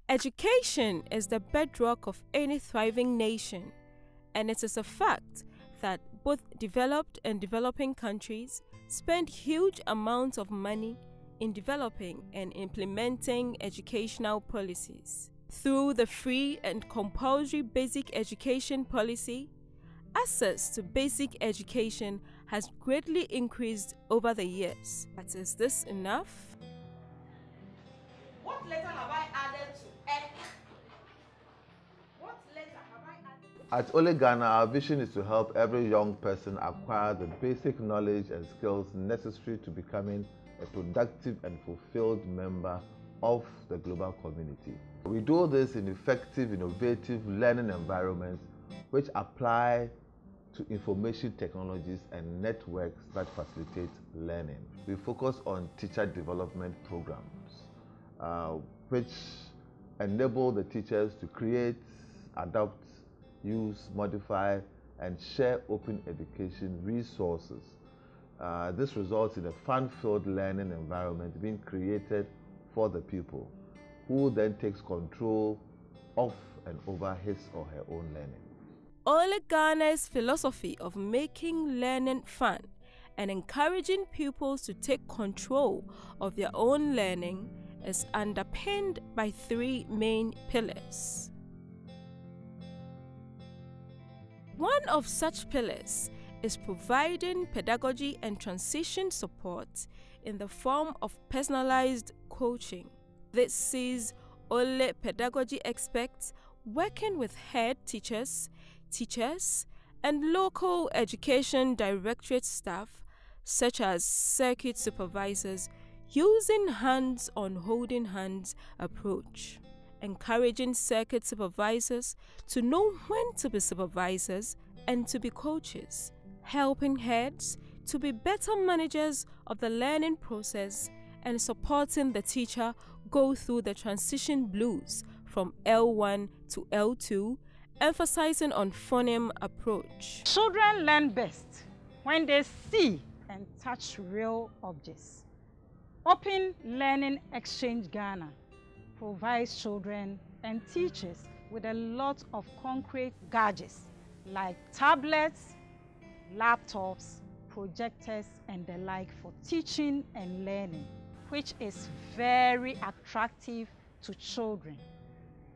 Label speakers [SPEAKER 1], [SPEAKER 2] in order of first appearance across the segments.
[SPEAKER 1] Education is the bedrock of any thriving nation, and it is a fact that both developed and developing countries spend huge amounts of money in developing and implementing educational policies. Through the free and compulsory basic education policy, access to basic education has greatly increased over the years. But is this enough?
[SPEAKER 2] What letter have I added to F? What letter have I added?
[SPEAKER 3] At OLE Ghana, our vision is to help every young person acquire the basic knowledge and skills necessary to becoming a productive and fulfilled member of the global community. We do this in effective, innovative learning environments which apply to information technologies and networks that facilitate learning. We focus on teacher development programs, which enable the teachers to create, adapt, use, modify, and share open education resources. This results in a fun-filled learning environment being created for the pupil, who then takes control of and over his or her own learning.
[SPEAKER 1] OLE Ghana's philosophy of making learning fun and encouraging pupils to take control of their own learning is underpinned by three main pillars. One of such pillars is providing pedagogy and transition support in the form of personalized coaching. This sees OLE pedagogy experts working with head teachers, and local education directorate staff, such as circuit supervisors, using hands-on holding hands approach, encouraging circuit supervisors to know when to be supervisors and to be coaches, helping heads to be better managers of the learning process, and supporting the teacher go through the transition blues from L1 to L2, emphasizing on phoneme approach.
[SPEAKER 2] Children learn best when they see and touch real objects. Open Learning Exchange Ghana provides children and teachers with a lot of concrete gadgets like tablets, laptops, projectors, and the like for teaching and learning, which is very attractive to children.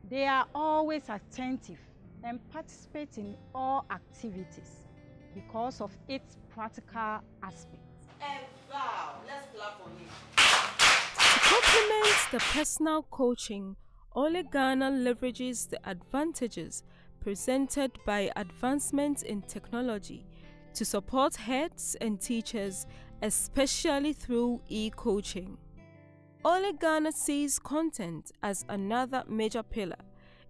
[SPEAKER 2] They are always attentive and participate in all activities because of its practical aspects. And wow, let's clap on it.
[SPEAKER 1] To complement the personal coaching, OLE Ghana leverages the advantages presented by advancements in technology to support heads and teachers, especially through e-coaching. OLE Ghana sees content as another major pillar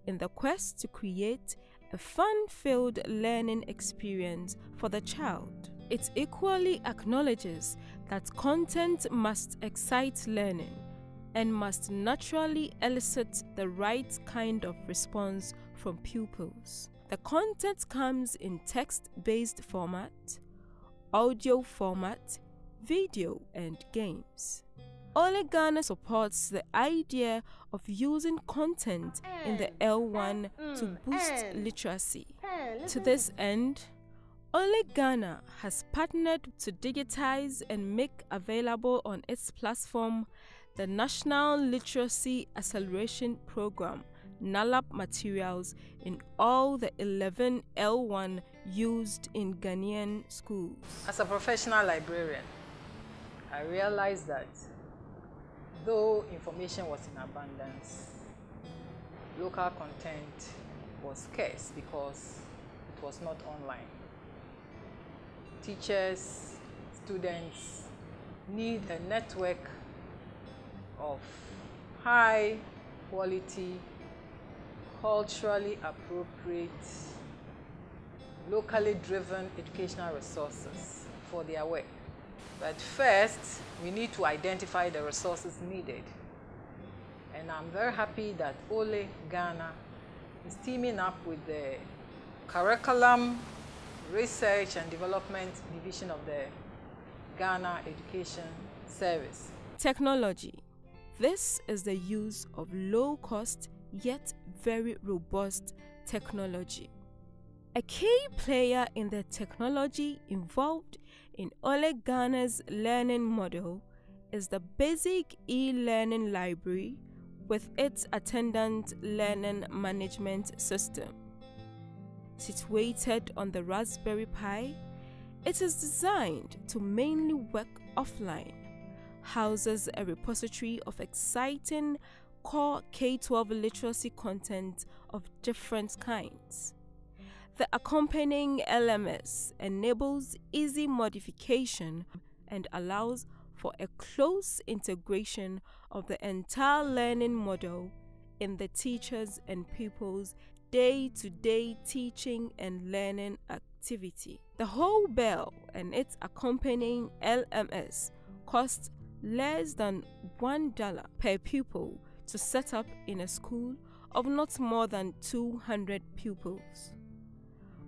[SPEAKER 1] in the quest to create a fun-filled learning experience for the child. It equally acknowledges that content must excite learning and must naturally elicit the right kind of response from pupils. The content comes in text-based format, audio format, video, and games. OLE Ghana supports the idea of using content in the L1 to boost literacy. To this end, OLE Ghana has partnered to digitize and make available on its platform the National Literacy Acceleration Program (NALAP) materials in all the 11 L1 used in Ghanaian schools.
[SPEAKER 4] As a professional librarian, I realized that though information was in abundance, local content was scarce because it was not online. Teachers, students need a network of high quality, culturally appropriate, locally driven educational resources for their work. But first, we need to identify the resources needed. And I'm very happy that OLE Ghana is teaming up with the Curriculum, Research and Development Division of the Ghana Education Service.
[SPEAKER 1] Technology. This is the use of low-cost, yet very robust technology. A key player in the technology involved in OLE Ghana's learning model is the basic e-learning library with its attendant learning management system. Situated on the Raspberry Pi, it is designed to mainly work offline, houses a repository of exciting core K-12 literacy content of different kinds. The accompanying LMS enables easy modification and allows for a close integration of the entire learning model in the teachers' and pupils' day-to-day teaching and learning activity. The whole bell and its accompanying LMS costs less than $1 per pupil to set up in a school of not more than 200 pupils.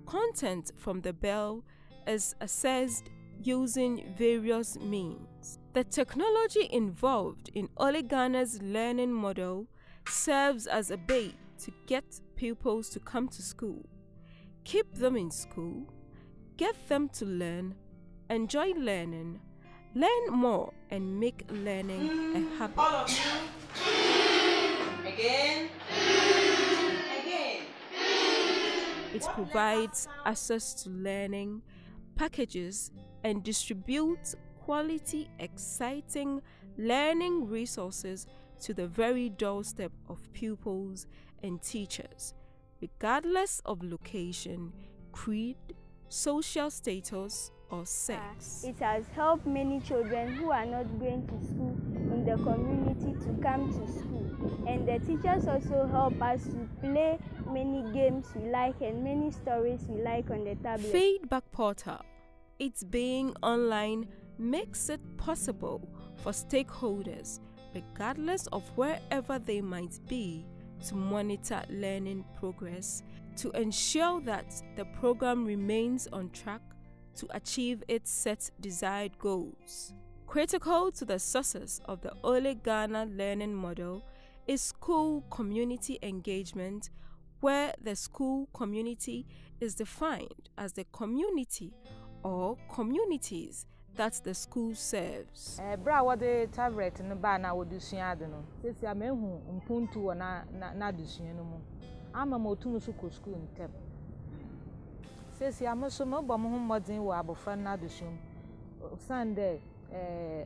[SPEAKER 1] Content from the bell is accessed using various means. The technology involved in OLE Ghana's learning model serves as a bait to get pupils to come to school, keep them in school, get them to learn, enjoy learning, learn more, and make learning a habit.
[SPEAKER 5] All of you. Again. Again.
[SPEAKER 1] It provides access to learning packages and distributes quality, exciting learning resources to the very doorstep of pupils and teachers, regardless of location, creed, social status, or sex.
[SPEAKER 6] It has helped many children who are not going to school in the community to come to school, and the teachers also help us to play many games we like and many stories we like on the tablet.
[SPEAKER 1] Feedback portal. Its being online makes it possible for stakeholders, regardless of wherever they might be, to monitor learning progress to ensure that the program remains on track to achieve its set desired goals. Critical to the success of the OLE Ghana learning model is school community engagement, where the school community is defined as the community or communities that the school serves.
[SPEAKER 4] Bra wade tablet no ba na wodusua de no. Sesi amehu mpuntu na dusua no mu. Ama motum so ko school ntem. Sesi amoso mo bom ho modin wo abofra na dusum. Sunday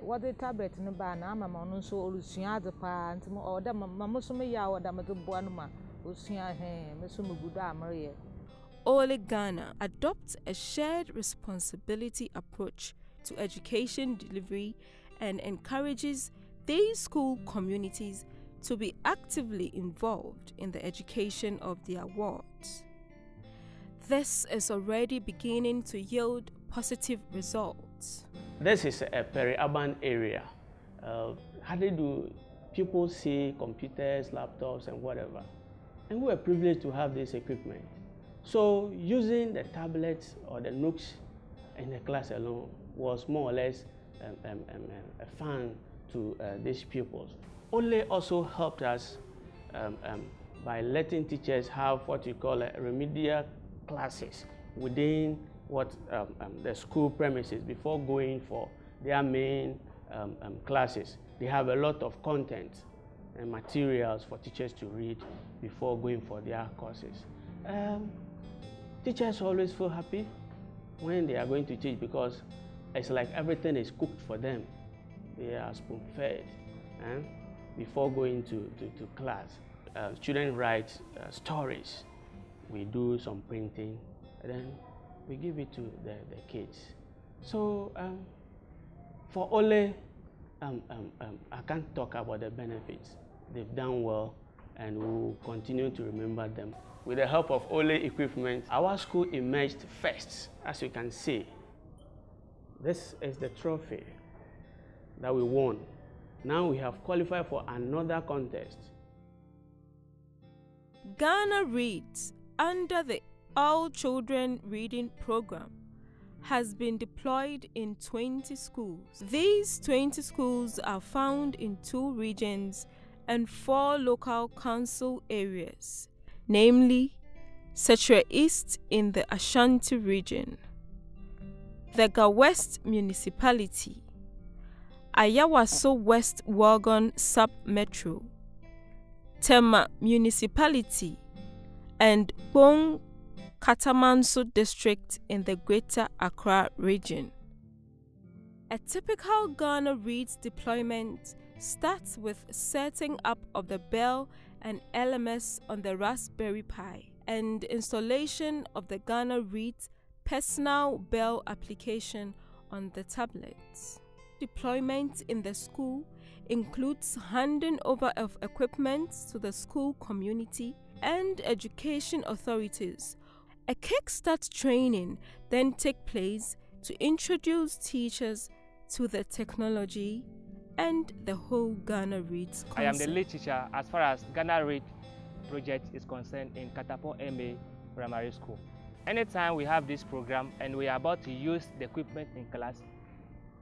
[SPEAKER 4] wade tablet no ba na ama ma no so orusua de pa ntem oda mamoso me ya oda me boa no ma osua me so mugudo amre.
[SPEAKER 1] OLE Ghana adopts a shared responsibility approach to education delivery and encourages these school communities to be actively involved in the education of their wards. This is already beginning to yield positive results.
[SPEAKER 7] This is a peri-urban area. How do people see computers, laptops, and whatever? And we are privileged to have this equipment. So using the tablets or the nooks in the class alone was more or less a fun to these pupils. OLE also helped us by letting teachers have what you call remedial classes within what the school premises before going for their main classes. They have a lot of content and materials for teachers to read before going for their courses. Teachers always feel happy when they are going to teach because it's like everything is cooked for them. They are spoon-fed before going to class. Students write stories. We do some printing, and then we give it to the kids. So for OLE, I can't talk about the benefits. They've done well, and we will continue to remember them. With the help of OLE equipment, our school emerged first, as you can see. This is the trophy that we won. Now we have qualified for another contest.
[SPEAKER 1] Ghana Reads, under the All Children Reading Program, has been deployed in 20 schools. These 20 schools are found in 2 regions and 4 local council areas, namely Setre East in the Ashanti region, Vega West Municipality, Ayawaso West Wuogon Sub-Metro, Tema Municipality, and Bong Katamanso District in the Greater Accra region. A typical Ghana Reads deployment starts with setting up of the Bell and LMS on the Raspberry Pi and installation of the Ghana Reads personal Bell application on the tablets. Deployment in the school includes handing over of equipment to the school community and education authorities. A kickstart training then takes place to introduce teachers to the technology and the whole Ghana Reads concept.
[SPEAKER 8] I am the lead teacher as far as Ghana Read project is concerned in Katapon MA Primary School. Anytime we have this program and we are about to use the equipment in class,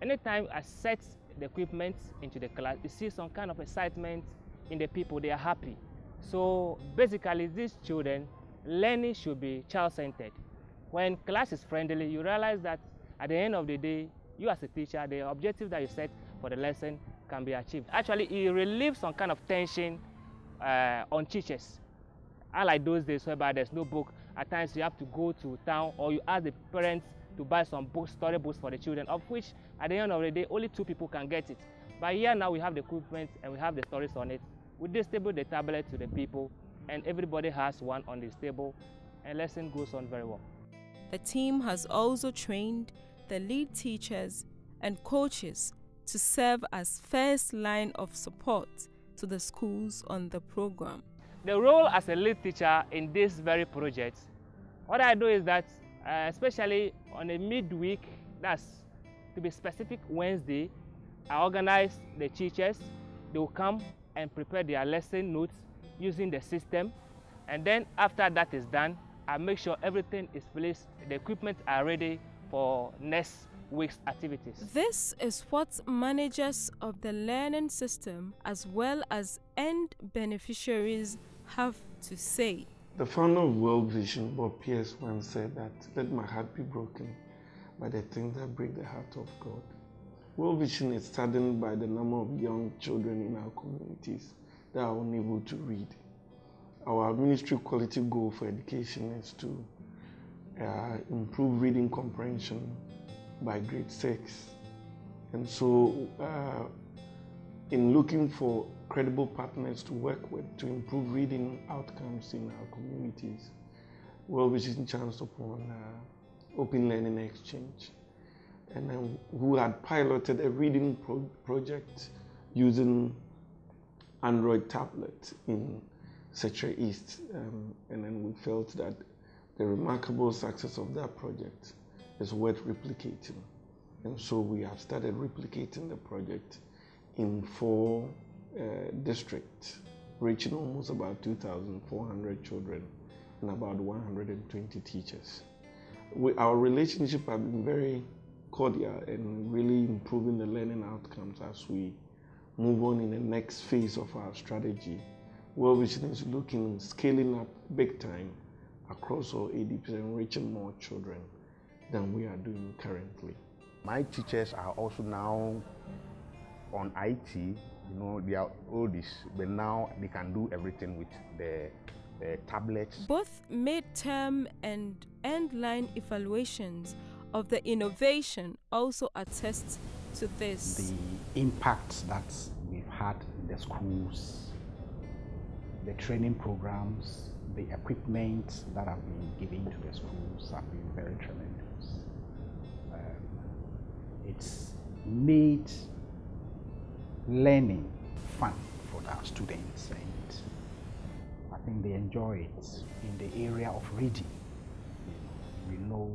[SPEAKER 8] anytime I set the equipment into the class, you see some kind of excitement in the people, they are happy. So basically these children, learning should be child-centered. When class is friendly, you realize that at the end of the day, you as a teacher, the objective that you set for the lesson can be achieved. Actually, it relieves some kind of tension on teachers. Unlike those days whereby there's no book, at times you have to go to town or you ask the parents to buy some books, story books for the children, of which at the end of the day, only 2 people can get it. But here now we have the equipment and we have the stories on it. We distribute the tablet to the people and everybody has one on this table and lesson goes on very well.
[SPEAKER 1] The team has also trained the lead teachers and coaches to serve as first line of support to the schools on the program.
[SPEAKER 8] The role as a lead teacher in this very project, what I do is that especially on a midweek, that's to be specific Wednesday, I organize the teachers. They will come and prepare their lesson notes using the system. And then after that is done, I make sure everything is placed, the equipment are ready for next week's activities.
[SPEAKER 1] This is what managers of the learning system as well as end beneficiaries have to say.
[SPEAKER 9] The founder of World Vision, Bob Pierce, once said that, "Let my heart be broken by the things that break the heart of God." World Vision is saddened by the number of young children in our communities that are unable to read. Our ministry quality goal for education is to improve reading comprehension by grade 6. And so in looking for credible partners to work with to improve reading outcomes in our communities, World Vision chanced upon Open Learning Exchange, and who had piloted a reading project using Android tablet in Setre East, and then we felt that the remarkable success of that project is worth replicating. And so we have started replicating the project in 4 districts, reaching almost about 2,400 children and about 120 teachers. Our relationship has been very cordial and really improving the learning outcomes as we move on in the next phase of our strategy. World Vision is looking, scaling up big time across all ADPs and reaching more children than we are doing currently.
[SPEAKER 10] My teachers are also now on IT, you know, they are oldies, but now they can do everything with the tablets.
[SPEAKER 1] Both midterm and end-line evaluations of the innovation also attest to this.
[SPEAKER 11] The impact that we've had in the schools, the training programs, the equipment that have been given to the schools have been very tremendous. It's made learning fun for our students, and I think they enjoy it. In the area of reading, we know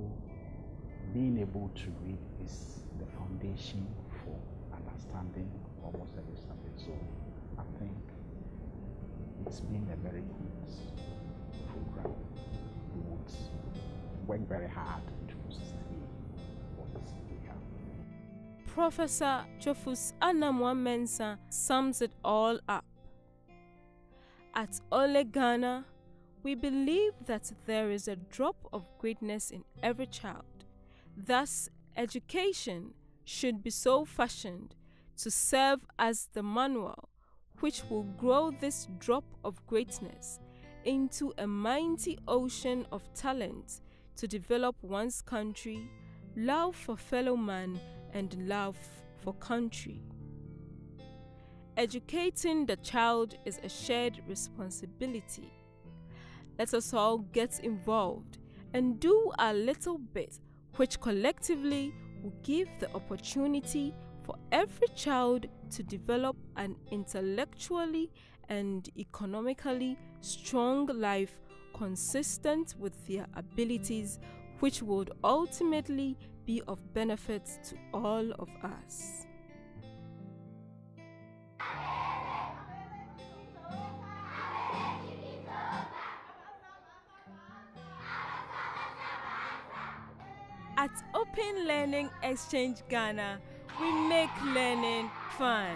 [SPEAKER 11] being able to read is the foundation for understanding almost every subject. So I think it's been a very good program. We would work very hard to see what we have.
[SPEAKER 1] Professor Chofus Anamwa Mensah sums it all up. At OLE Ghana, we believe that there is a drop of greatness in every child. Thus, education should be so fashioned to serve as the manual which will grow this drop of greatness into a mighty ocean of talent to develop one's country, love for fellow man, and love for country. Educating the child is a shared responsibility. Let us all get involved and do a little bit, which collectively will give the opportunity for every child to develop an intellectually and economically strong life consistent with their abilities, which would ultimately be of benefit to all of us. At Open Learning Exchange Ghana, we make learning fun.